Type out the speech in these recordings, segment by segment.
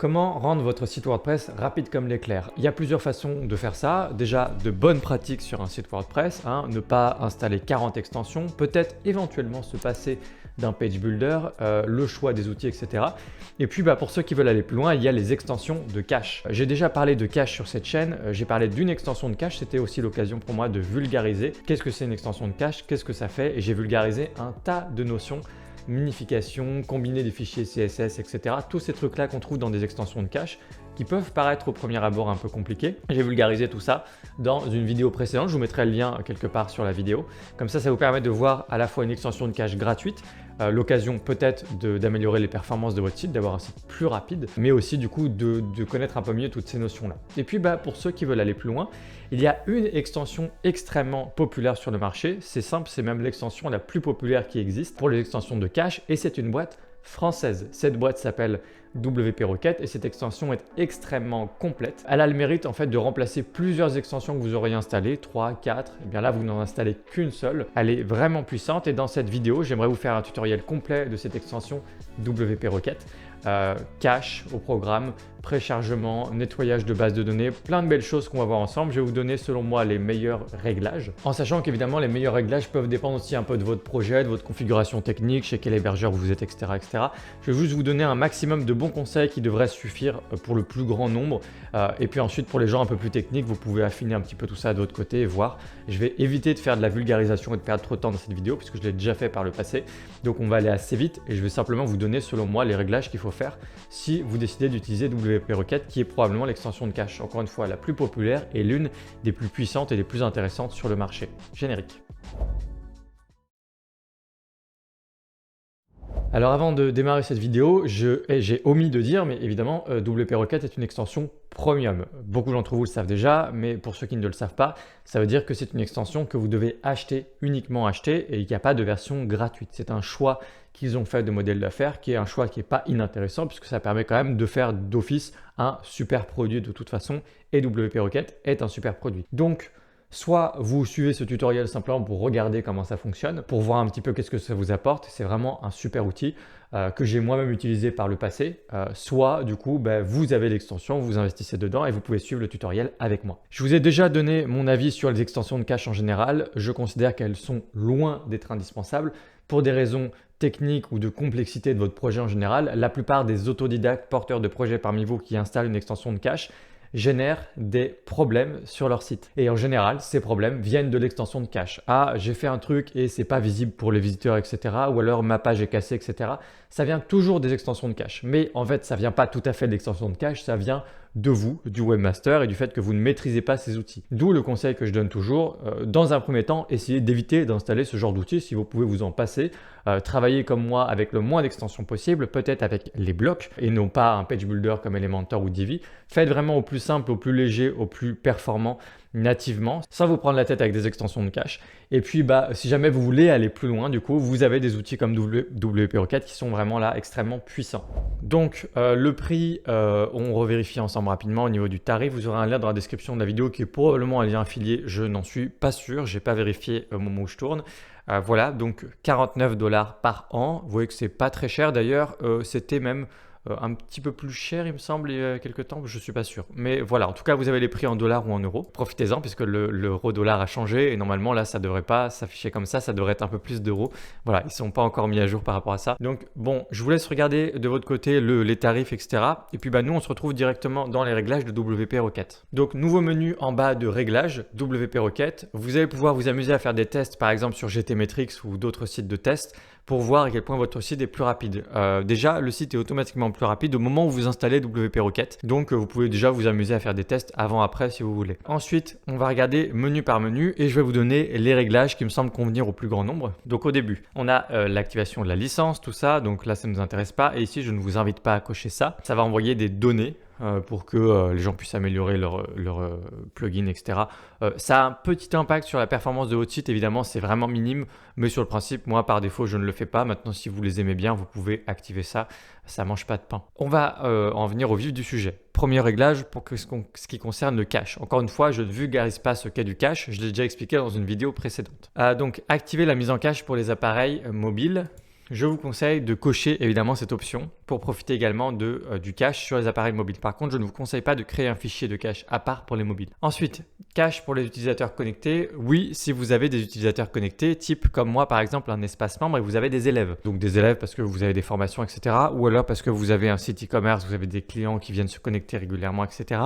Comment rendre votre site WordPress rapide comme l'éclair? Il y a plusieurs façons de faire ça. Déjà, de bonnes pratiques sur un site WordPress, ne pas installer 40 extensions, peut-être éventuellement se passer d'un page builder, le choix des outils, etc. Et puis pour ceux qui veulent aller plus loin, il y a les extensions de cache. J'ai déjà parlé de cache sur cette chaîne, j'ai parlé d'une extension de cache, c'était aussi l'occasion pour moi de vulgariser qu'est-ce que c'est une extension de cache, qu'est-ce que ça fait, et j'ai vulgarisé un tas de notions, minification, combiner des fichiers CSS, etc. Tous ces trucs-là qu'on trouve dans des extensions de cache qui peuvent paraître au premier abord un peu compliqués. J'ai vulgarisé tout ça dans une vidéo précédente, je vous mettrai le lien quelque part sur la vidéo. Comme ça vous permet de voir à la fois une extension de cache gratuite, l'occasion peut-être d'améliorer les performances de votre site, d'avoir un site plus rapide, mais aussi du coup de connaître un peu mieux toutes ces notions-là. Et puis pour ceux qui veulent aller plus loin, il y a une extension extrêmement populaire sur le marché. C'est simple, c'est même l'extension la plus populaire qui existe pour les extensions de cache et c'est une boîte française. Cette boîte s'appelle WP Rocket et cette extension est extrêmement complète. Elle a le mérite en fait de remplacer plusieurs extensions que vous auriez installées, 3, 4, et bien là vous n'en installez qu'une seule. Elle est vraiment puissante et dans cette vidéo, j'aimerais vous faire un tutoriel complet de cette extension WP Rocket. Cache au programme, préchargement, nettoyage de base de données, plein de belles choses qu'on va voir ensemble. Je vais vous donner selon moi les meilleurs réglages, en sachant qu'évidemment les meilleurs réglages peuvent dépendre aussi un peu de votre projet, de votre configuration technique, chez quel hébergeur vous êtes, etc., etc. Je vais juste vous donner un maximum de bons conseils qui devraient suffire pour le plus grand nombre. Et puis ensuite pour les gens un peu plus techniques, vous pouvez affiner un petit peu tout ça de votre côté et voir. Je vais éviter de faire de la vulgarisation et de perdre trop de temps dans cette vidéo puisque je l'ai déjà fait par le passé. Donc on va aller assez vite et je vais simplement vous donner selon moi les réglages qu'il faut faire si vous décidez d'utiliser WP Rocket, qui est probablement l'extension de cache, encore une fois la plus populaire et l'une des plus puissantes et des plus intéressantes sur le marché. Générique. Alors avant de démarrer cette vidéo, j'ai omis de dire, mais évidemment WP Rocket est une extension premium. Beaucoup d'entre vous le savent déjà, mais pour ceux qui ne le savent pas, ça veut dire que c'est une extension que vous devez acheter, uniquement acheter, et il n'y a pas de version gratuite. C'est un choix qu'ils ont fait de modèle d'affaires, qui est un choix qui n'est pas inintéressant, puisque ça permet quand même de faire d'office un super produit de toute façon, et WP Rocket est un super produit. Donc, soit vous suivez ce tutoriel simplement pour regarder comment ça fonctionne, pour voir un petit peu qu'est-ce que ça vous apporte. C'est vraiment un super outil que j'ai moi-même utilisé par le passé. Soit du coup, vous avez l'extension, vous investissez dedans et vous pouvez suivre le tutoriel avec moi. Je vous ai déjà donné mon avis sur les extensions de cache en général. Je considère qu'elles sont loin d'être indispensables pour des raisons techniques ou de complexité de votre projet en général. La plupart des autodidactes porteurs de projets parmi vous qui installent une extension de cache génèrent des problèmes sur leur site. Et en général, ces problèmes viennent de l'extension de cache. Ah, j'ai fait un truc et c'est pas visible pour les visiteurs, etc. Ou alors ma page est cassée, etc. Ça vient toujours des extensions de cache. Mais en fait, ça vient pas tout à fait de l'extension de cache, ça vient de vous, du webmaster et du fait que vous ne maîtrisez pas ces outils. D'où le conseil que je donne toujours, dans un premier temps, essayez d'éviter d'installer ce genre d'outils si vous pouvez vous en passer. Travaillez comme moi avec le moins d'extensions possible, peut-être avec les blocs et non pas un page builder comme Elementor ou Divi. Faites vraiment au plus simple, au plus léger, au plus performant nativement, sans vous prendre la tête avec des extensions de cache. Et puis si jamais vous voulez aller plus loin, du coup, vous avez des outils comme WP Rocket qui sont vraiment là extrêmement puissants. Donc le prix, on revérifie ensemble rapidement au niveau du tarif. Vous aurez un lien dans la description de la vidéo qui est probablement un lien affilié, je n'en suis pas sûr, j'ai pas vérifié au moment où je tourne. Voilà, donc 49 $ par an. Vous voyez que c'est pas très cher. D'ailleurs, c'était même un petit peu plus cher, il me semble, il y a quelques temps, je ne suis pas sûr. Mais voilà, en tout cas, vous avez les prix en dollars ou en euros. Profitez-en puisque l'euro-dollar a changé et normalement, là, ça ne devrait pas s'afficher comme ça devrait être un peu plus d'euros. Voilà, ils ne sont pas encore mis à jour par rapport à ça. Donc, bon, je vous laisse regarder de votre côté les tarifs, etc. Et puis, nous, on se retrouve directement dans les réglages de WP Rocket. Donc, nouveau menu en bas de réglages, WP Rocket. Vous allez pouvoir vous amuser à faire des tests, par exemple, sur GTmetrix ou d'autres sites de tests pour voir à quel point votre site est plus rapide. Déjà, le site est automatiquement plus rapide au moment où vous installez WP Rocket. Donc, vous pouvez déjà vous amuser à faire des tests avant-après si vous voulez. Ensuite, on va regarder menu par menu et je vais vous donner les réglages qui me semblent convenir au plus grand nombre. Donc, au début, on a l'activation de la licence, tout ça. Donc là, ça ne nous intéresse pas. Et ici, je ne vous invite pas à cocher ça. Ça va envoyer des données pour que les gens puissent améliorer leur plugin, etc. Ça a un petit impact sur la performance de votre site, évidemment, c'est vraiment minime, mais sur le principe, moi, par défaut, je ne le fais pas. Maintenant, si vous les aimez bien, vous pouvez activer ça, ça ne mange pas de pain. On va en venir au vif du sujet. Premier réglage pour ce qui concerne le cache. Encore une fois, je ne vulgarise pas ce qu'est du cache, je l'ai déjà expliqué dans une vidéo précédente. Donc, activer la mise en cache pour les appareils mobiles. Je vous conseille de cocher évidemment cette option pour profiter également du cache sur les appareils mobiles. Par contre, je ne vous conseille pas de créer un fichier de cache à part pour les mobiles. Ensuite, cache pour les utilisateurs connectés. Oui, si vous avez des utilisateurs connectés, type comme moi par exemple un espace membre et vous avez des élèves. Donc des élèves parce que vous avez des formations, etc. Ou alors parce que vous avez un site e-commerce, vous avez des clients qui viennent se connecter régulièrement, etc.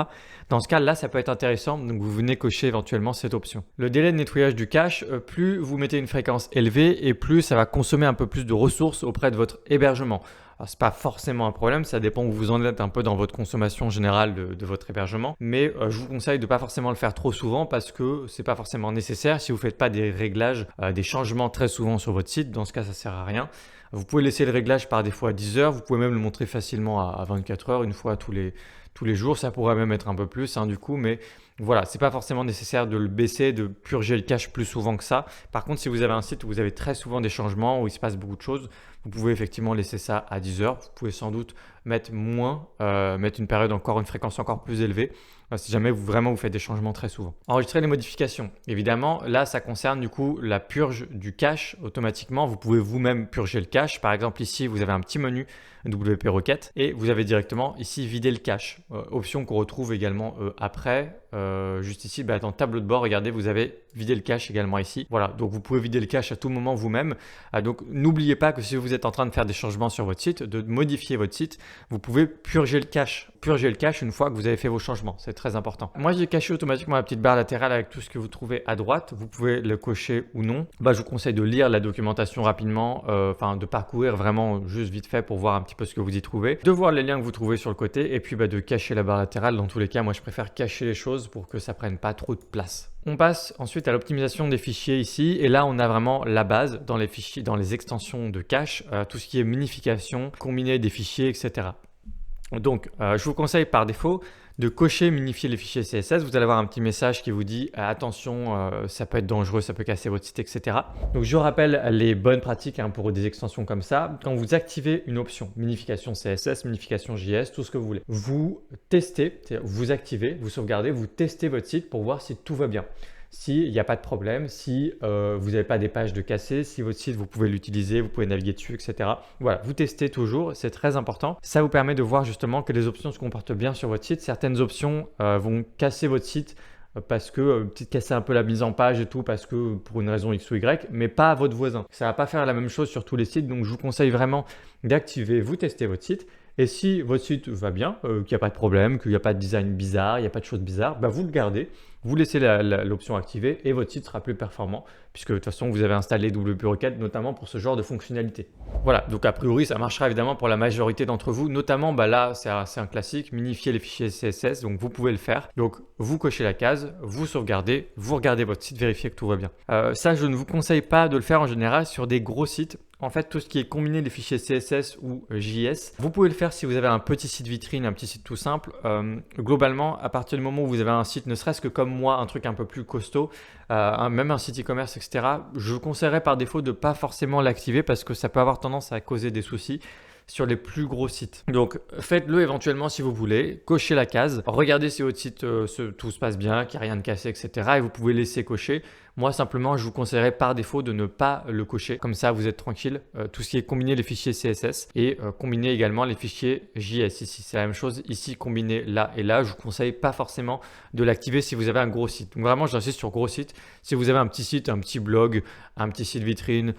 Dans ce cas-là, ça peut être intéressant. Donc vous venez cocher éventuellement cette option. Le délai de nettoyage du cache, plus vous mettez une fréquence élevée et plus ça va consommer un peu plus de ressources auprès de votre hébergement. Ce n'est pas forcément un problème, ça dépend où vous en êtes un peu dans votre consommation générale de votre hébergement. Mais je vous conseille de ne pas forcément le faire trop souvent parce que ce n'est pas forcément nécessaire. Si vous ne faites pas des réglages, des changements très souvent sur votre site, dans ce cas, ça ne sert à rien. Vous pouvez laisser le réglage par défaut à 10 heures. Vous pouvez même le montrer facilement à 24 heures, une fois tous les jours. Ça pourrait même être un peu plus du coup, mais voilà, c'est pas forcément nécessaire de le baisser, de purger le cache plus souvent que ça. Par contre, si vous avez un site où vous avez très souvent des changements, où il se passe beaucoup de choses, vous pouvez effectivement laisser ça à 10 heures. Vous pouvez sans doute mettre moins, mettre une fréquence encore plus élevée, si jamais vous faites des changements très souvent. Enregistrer les modifications. Évidemment, là, ça concerne du coup la purge du cache automatiquement. Vous pouvez vous-même purger le cache. Par exemple, ici, vous avez un petit menu WP Rocket et vous avez directement ici vider le cache. Option qu'on retrouve également après. Juste ici, dans tableau de bord, regardez, vous avez vidé le cache également ici. Voilà, donc vous pouvez vider le cache à tout moment vous-même. Donc n'oubliez pas que si vous êtes en train de faire des changements sur votre site, de modifier votre site, vous pouvez purger le cache. Purger le cache une fois que vous avez fait vos changements, c'est très important. Moi, j'ai caché automatiquement la petite barre latérale avec tout ce que vous trouvez à droite. Vous pouvez le cocher ou non. Je vous conseille de lire la documentation rapidement, de parcourir vraiment juste vite fait pour voir un petit peu ce que vous y trouvez, de voir les liens que vous trouvez sur le côté et puis de cacher la barre latérale. Dans tous les cas, moi, je préfère cacher les choses pour que ça prenne pas trop de place. On passe ensuite à l'optimisation des fichiers ici et là on a vraiment la base dans les fichiers, dans les extensions de cache, tout ce qui est minification, combiner des fichiers, etc. Donc je vous conseille par défaut de cocher minifier les fichiers CSS. Vous allez avoir un petit message qui vous dit attention, ça peut être dangereux, ça peut casser votre site, etc. Donc je rappelle les bonnes pratiques pour des extensions comme ça. Quand vous activez une option, minification CSS, minification JS, tout ce que vous voulez, vous testez, vous activez, vous sauvegardez, vous testez votre site pour voir si tout va bien. S'il n'y a pas de problème, si vous n'avez pas des pages de cassées, si votre site, vous pouvez l'utiliser, vous pouvez naviguer dessus, etc. Voilà, vous testez toujours, c'est très important. Ça vous permet de voir justement que les options se comportent bien sur votre site. Certaines options vont casser votre site parce que peut-être casser un peu la mise en page et tout parce que pour une raison X ou Y, mais pas à votre voisin. Ça ne va pas faire la même chose sur tous les sites, donc je vous conseille vraiment d'activer, vous testez votre site. Et si votre site va bien, qu'il n'y a pas de problème, qu'il n'y a pas de design bizarre, il n'y a pas de choses bizarres, vous le gardez, vous laissez l'option activée et votre site sera plus performant puisque de toute façon vous avez installé WP Rocket notamment pour ce genre de fonctionnalité. Voilà, donc a priori ça marchera évidemment pour la majorité d'entre vous, notamment là c'est un classique, minifier les fichiers CSS, donc vous pouvez le faire. Donc vous cochez la case, vous sauvegardez, vous regardez votre site, vérifiez que tout va bien. Ça je ne vous conseille pas de le faire en général sur des gros sites. En fait, tout ce qui est combiné les fichiers CSS ou JS, vous pouvez le faire si vous avez un petit site vitrine, un petit site tout simple. Globalement, à partir du moment où vous avez un site, ne serait-ce que comme moi, un truc un peu plus costaud, même un site e-commerce, etc., je vous conseillerais par défaut de ne pas forcément l'activer parce que ça peut avoir tendance à causer des soucis sur les plus gros sites. Donc faites-le éventuellement si vous voulez, cochez la case, regardez si votre site tout se passe bien, qu'il n'y a rien de cassé, etc. et vous pouvez laisser cocher. Moi simplement je vous conseillerais par défaut de ne pas le cocher, comme ça vous êtes tranquille. Tout ce qui est combiner les fichiers CSS et combiner également les fichiers JS ici. C'est la même chose ici, combiner là et là. Je vous conseille pas forcément de l'activer si vous avez un gros site. Donc vraiment j'insiste sur gros site. Si vous avez un petit site, un petit blog, un petit site vitrine,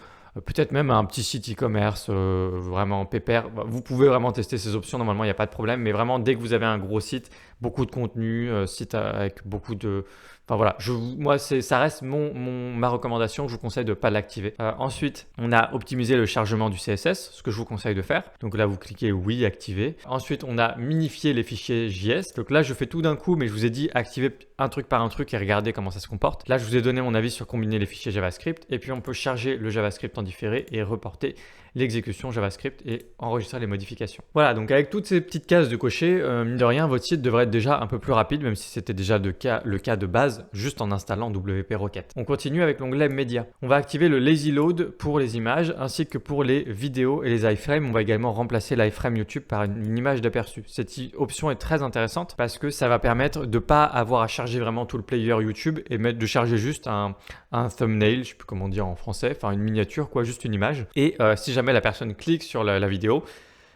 peut-être même un petit site e-commerce vraiment pépère. Vous pouvez vraiment tester ces options, normalement il n'y a pas de problème, mais vraiment dès que vous avez un gros site, beaucoup de contenu, site avec beaucoup de... Enfin voilà, ça reste ma recommandation, je vous conseille de ne pas l'activer. Ensuite, on a optimisé le chargement du CSS, ce que je vous conseille de faire. Donc là, vous cliquez oui, activer. Ensuite, on a minifié les fichiers JS. Donc là, je fais tout d'un coup, mais je vous ai dit activer un truc par un truc et regardez comment ça se comporte. Là, je vous ai donné mon avis sur combiner les fichiers JavaScript et puis on peut charger le JavaScript en différé et reporter l'exécution JavaScript et enregistrer les modifications. Voilà, donc avec toutes ces petites cases de cocher, mine de rien, votre site devrait être déjà un peu plus rapide, même si c'était déjà le cas de base, juste en installant WP Rocket. On continue avec l'onglet Média. On va activer le Lazy Load pour les images, ainsi que pour les vidéos et les iframes. On va également remplacer l'iframe YouTube par une image d'aperçu. Cette option est très intéressante parce que ça va permettre de ne pas avoir à charger vraiment tout le player YouTube et de charger juste un thumbnail, je ne sais plus comment dire en français, enfin une miniature, juste une image. Et si jamais la personne clique sur la vidéo,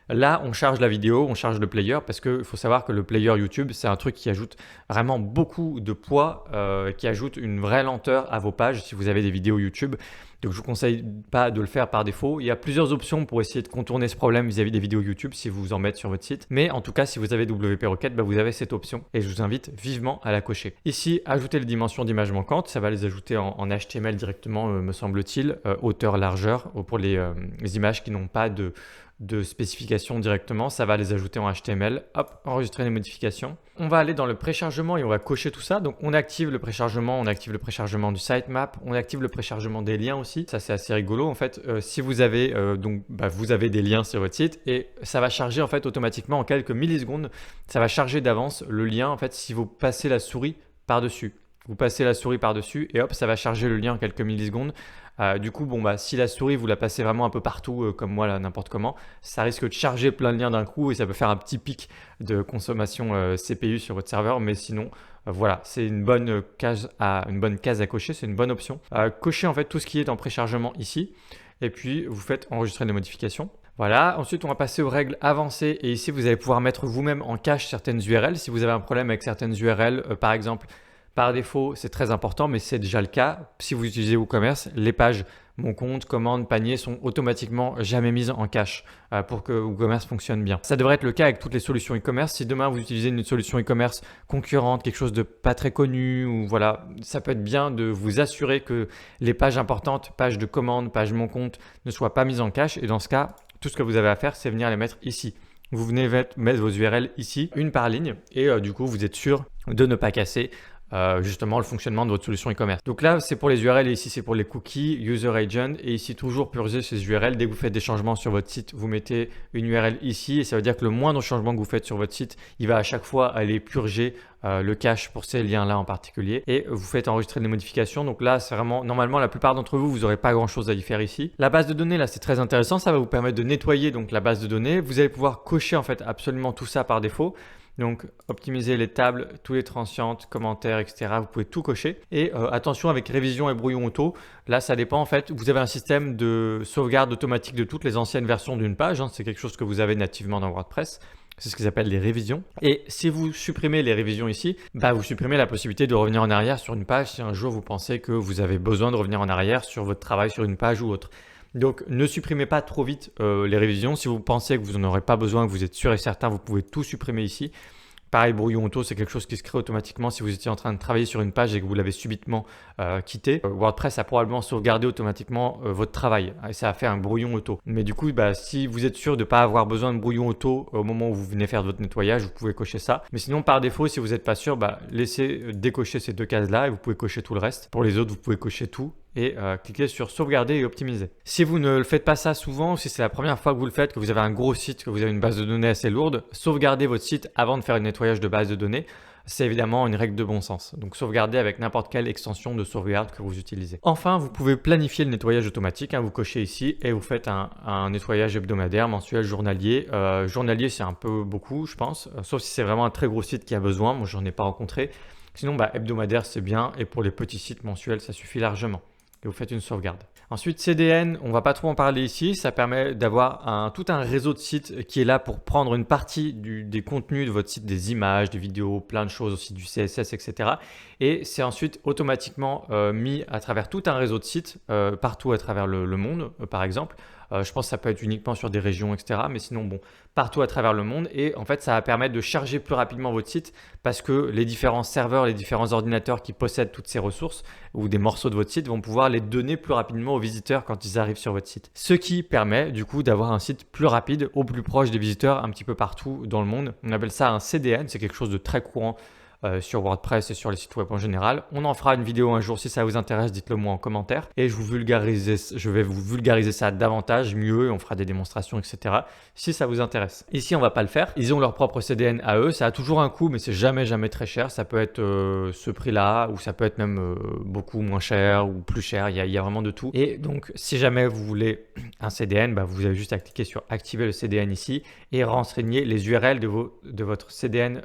Là, on charge la vidéo, on charge le player parce qu'il faut savoir que le player YouTube, c'est un truc qui ajoute vraiment beaucoup de poids, qui ajoute une vraie lenteur à vos pages si vous avez des vidéos YouTube. Donc, je ne vous conseille pas de le faire par défaut. Il y a plusieurs options pour essayer de contourner ce problème vis-à-vis des vidéos YouTube si vous en mettez sur votre site. Mais en tout cas, si vous avez WP Rocket, vous avez cette option et je vous invite vivement à la cocher. Ici, ajouter les dimensions d'image manquantes, ça va les ajouter en HTML directement, me semble-t-il, hauteur, largeur, pour les images qui n'ont pas de spécification directement, ça va les ajouter en HTML. Hop, enregistrer les modifications. On va aller dans le préchargement et on va cocher tout ça. Donc, on active le préchargement du sitemap, on active le préchargement des liens aussi. Ça, c'est assez rigolo. En fait, si vous avez vous avez des liens sur votre site et ça va charger en fait automatiquement en quelques millisecondes. Ça va charger d'avance le lien en fait si vous passez la souris par-dessus. Vous passez la souris par-dessus et hop, ça va charger le lien en quelques millisecondes. Du coup, si la souris, vous la passez vraiment un peu partout, comme moi, là, n'importe comment, ça risque de charger plein de liens d'un coup et ça peut faire un petit pic de consommation CPU sur votre serveur. Mais sinon, voilà, c'est une bonne case à cocher, c'est une bonne option. Cochez en fait tout ce qui est en préchargement ici et puis vous faites enregistrer les modifications. Voilà, ensuite on va passer aux règles avancées et ici vous allez pouvoir mettre vous-même en cache certaines URL. Si vous avez un problème avec certaines URL, par exemple, par défaut, c'est très important, mais c'est déjà le cas. Si vous utilisez WooCommerce, les pages Mon compte, commande, panier sont automatiquement jamais mises en cache pour que WooCommerce fonctionne bien. Ça devrait être le cas avec toutes les solutions e-commerce. Si demain vous utilisez une solution e-commerce concurrente, quelque chose de pas très connu, ou voilà, ça peut être bien de vous assurer que les pages importantes, pages de commande, pages Mon compte, ne soient pas mises en cache. Et dans ce cas, tout ce que vous avez à faire, c'est venir les mettre ici. Vous venez mettre vos URL ici, une par ligne, et du coup, vous êtes sûr de ne pas casser justement le fonctionnement de votre solution e-commerce. Donc là, c'est pour les URL et ici, c'est pour les cookies, user agent et ici, toujours purger ces URL. Dès que vous faites des changements sur votre site, vous mettez une URL ici et ça veut dire que le moindre changement que vous faites sur votre site, il va à chaque fois aller purger le cache pour ces liens-là en particulier et vous faites enregistrer des modifications. Donc là, c'est vraiment, normalement, la plupart d'entre vous, vous n'aurez pas grand-chose à y faire ici. La base de données, là, c'est très intéressant. Ça va vous permettre de nettoyer donc la base de données. Vous allez pouvoir cocher en fait absolument tout ça par défaut. Donc, optimiser les tables, tous les transientes, commentaires, etc. Vous pouvez tout cocher. Et attention avec révision et brouillon auto. Là, ça dépend en fait. Vous avez un système de sauvegarde automatique de toutes les anciennes versions d'une page. C'est quelque chose que vous avez nativement dans WordPress. C'est ce qu'ils appellent les révisions. Et si vous supprimez les révisions ici, vous supprimez la possibilité de revenir en arrière sur une page si un jour vous pensez que vous avez besoin de revenir en arrière sur votre travail sur une page ou autre. Donc, ne supprimez pas trop vite les révisions. Si vous pensez que vous n'en aurez pas besoin, que vous êtes sûr et certain, vous pouvez tout supprimer ici. Pareil, brouillon auto, c'est quelque chose qui se crée automatiquement si vous étiez en train de travailler sur une page et que vous l'avez subitement quitté. WordPress a probablement sauvegardé automatiquement votre travail et ça a fait un brouillon auto. Mais du coup, si vous êtes sûr de ne pas avoir besoin de brouillon auto au moment où vous venez faire votre nettoyage, vous pouvez cocher ça. Mais sinon, par défaut, si vous n'êtes pas sûr, laissez décocher ces deux cases-là et vous pouvez cocher tout le reste. Pour les autres, vous pouvez cocher tout et cliquez sur sauvegarder et optimiser. Si vous ne le faites pas ça souvent, si c'est la première fois que vous le faites, que vous avez un gros site, que vous avez une base de données assez lourde, sauvegardez votre site avant de faire un nettoyage de base de données. C'est évidemment une règle de bon sens. Donc sauvegardez avec n'importe quelle extension de sauvegarde que vous utilisez. Enfin, vous pouvez planifier le nettoyage automatique. Vous cochez ici et vous faites un nettoyage hebdomadaire, mensuel, journalier. Journalier, c'est un peu beaucoup, je pense. Sauf si c'est vraiment un très gros site qui a besoin. Moi, j'en ai pas rencontré. Sinon, hebdomadaire, c'est bien. Et pour les petits sites mensuels, ça suffit largement. Et vous faites une sauvegarde. Ensuite, CDN, on ne va pas trop en parler ici. Ça permet d'avoir tout un réseau de sites qui est là pour prendre une partie des contenus de votre site, des images, des vidéos, plein de choses aussi, du CSS, etc. Et c'est ensuite automatiquement mis à travers tout un réseau de sites partout à travers le monde, par exemple. Je pense que ça peut être uniquement sur des régions, etc. Mais sinon, partout à travers le monde. Et en fait, ça va permettre de charger plus rapidement votre site parce que les différents serveurs, les différents ordinateurs qui possèdent toutes ces ressources ou des morceaux de votre site vont pouvoir les donner plus rapidement aux visiteurs quand ils arrivent sur votre site. Ce qui permet du coup d'avoir un site plus rapide au plus proche des visiteurs un petit peu partout dans le monde. On appelle ça un CDN, c'est quelque chose de très courant sur WordPress et sur les sites web en général. On en fera une vidéo un jour si ça vous intéresse, dites-le moi en commentaire et je vais vous vulgariser ça davantage, mieux, et on fera des démonstrations, etc. si ça vous intéresse. Ici, on va pas le faire. Ils ont leur propre CDN à eux. Ça a toujours un coût, mais c'est jamais très cher. Ça peut être ce prix-là ou ça peut être même beaucoup moins cher ou plus cher. Il y a vraiment de tout. Et donc, si jamais vous voulez un CDN, vous avez juste à cliquer sur activer le CDN ici et renseigner les URL de votre CDN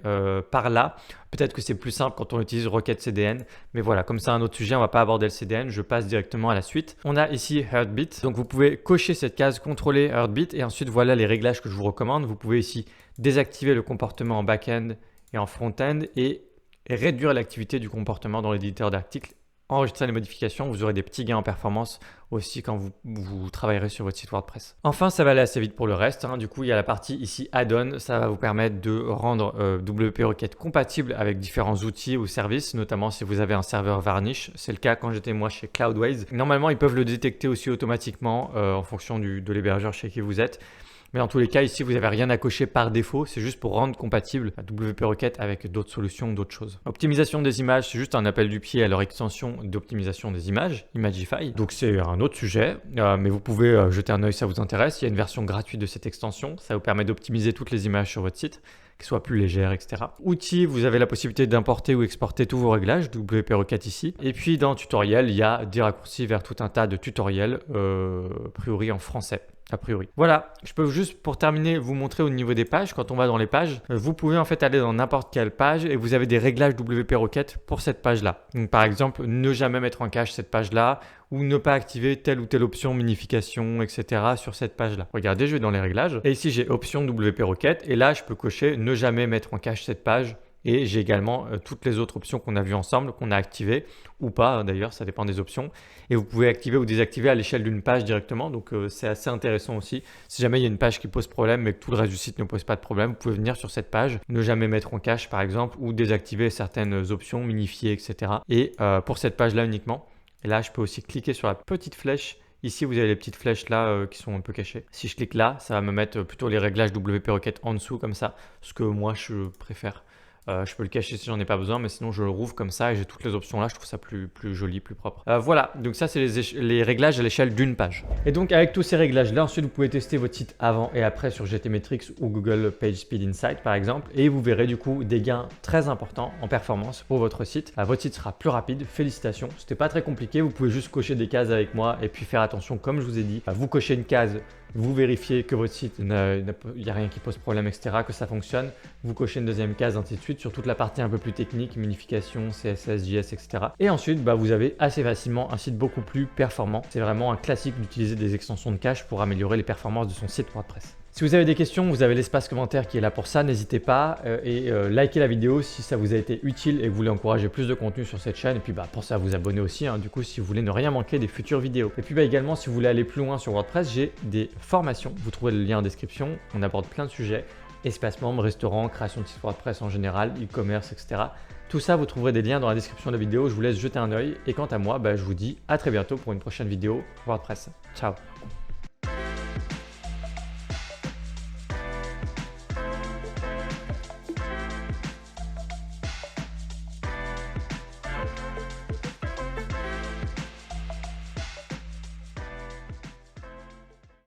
par là. Peut-être que c'est plus simple quand on utilise requête CDN, mais voilà, comme c'est un autre sujet, on va pas aborder le CDN, je passe directement à la suite. On a ici Heartbeat, donc vous pouvez cocher cette case contrôler Heartbeat et ensuite voilà les réglages que je vous recommande. Vous pouvez ici désactiver le comportement en back-end et en front-end et réduire l'activité du comportement dans l'éditeur d'articles. Enregistrer les modifications, vous aurez des petits gains en performance aussi quand vous travaillerez sur votre site WordPress. Enfin, ça va aller assez vite pour le reste. Du coup, il y a la partie ici add-on. Ça va vous permettre de rendre WP Requête compatible avec différents outils ou services, notamment si vous avez un serveur Varnish. C'est le cas quand j'étais moi chez Cloudways. Normalement, ils peuvent le détecter aussi automatiquement en fonction de l'hébergeur chez qui vous êtes. Mais dans tous les cas, ici, vous n'avez rien à cocher par défaut. C'est juste pour rendre compatible la WP Requête avec d'autres solutions, d'autres choses. Optimisation des images, c'est juste un appel du pied à leur extension d'optimisation des images, Imagify. Donc, c'est un autre sujet, mais vous pouvez jeter un œil si ça vous intéresse. Il y a une version gratuite de cette extension. Ça vous permet d'optimiser toutes les images sur votre site, qu'elles soient plus légères, etc. Outils, vous avez la possibilité d'importer ou exporter tous vos réglages, WP Requête ici. Et puis, dans tutoriel, il y a des raccourcis vers tout un tas de tutoriels, a priori en français. A priori. Voilà, je peux juste pour terminer vous montrer au niveau des pages. Quand on va dans les pages, vous pouvez en fait aller dans n'importe quelle page et vous avez des réglages WP Requête pour cette page-là. Donc par exemple, ne jamais mettre en cache cette page-là ou ne pas activer telle ou telle option minification, etc. sur cette page-là. Regardez, je vais dans les réglages et ici j'ai option WP Requête et là je peux cocher ne jamais mettre en cache cette page. Et j'ai également toutes les autres options qu'on a vues ensemble, qu'on a activées ou pas d'ailleurs, ça dépend des options. Et vous pouvez activer ou désactiver à l'échelle d'une page directement, donc c'est assez intéressant aussi. Si jamais il y a une page qui pose problème mais que tout le reste du site ne pose pas de problème, vous pouvez venir sur cette page, ne jamais mettre en cache par exemple, ou désactiver certaines options, minifier, etc. Et pour cette page-là uniquement, et là je peux aussi cliquer sur la petite flèche. Ici, vous avez les petites flèches là qui sont un peu cachées. Si je clique là, ça va me mettre plutôt les réglages WP Requête en dessous comme ça, ce que moi je préfère. Je peux le cacher si j'en ai pas besoin, mais sinon je le rouvre comme ça et j'ai toutes les options là. Je trouve ça plus joli, plus propre. Voilà, donc ça c'est les réglages à l'échelle d'une page. Et donc avec tous ces réglages là, ensuite vous pouvez tester votre site avant et après sur GTmetrix ou Google PageSpeed Insight par exemple, et vous verrez du coup des gains très importants en performance pour votre site. Votre site sera plus rapide. Félicitations, c'était pas très compliqué. Vous pouvez juste cocher des cases avec moi et puis faire attention, comme je vous ai dit, vous cochez une case. Vous vérifiez que votre site, il n'y a rien qui pose problème, etc., que ça fonctionne. Vous cochez une deuxième case, ainsi de suite, sur toute la partie un peu plus technique, minification, CSS, JS, etc. Et ensuite, vous avez assez facilement un site beaucoup plus performant. C'est vraiment un classique d'utiliser des extensions de cache pour améliorer les performances de son site WordPress. Si vous avez des questions, vous avez l'espace commentaire qui est là pour ça, n'hésitez pas et likez la vidéo si ça vous a été utile et que vous voulez encourager plus de contenu sur cette chaîne. Et puis pensez à vous abonner aussi, du coup, si vous voulez ne rien manquer des futures vidéos. Et puis également, si vous voulez aller plus loin sur WordPress, j'ai des formations. Vous trouverez le lien en description. On aborde plein de sujets, espace membre, restaurant, création de site WordPress en général, e-commerce, etc. Tout ça, vous trouverez des liens dans la description de la vidéo. Je vous laisse jeter un œil. Et quant à moi, je vous dis à très bientôt pour une prochaine vidéo WordPress. Ciao!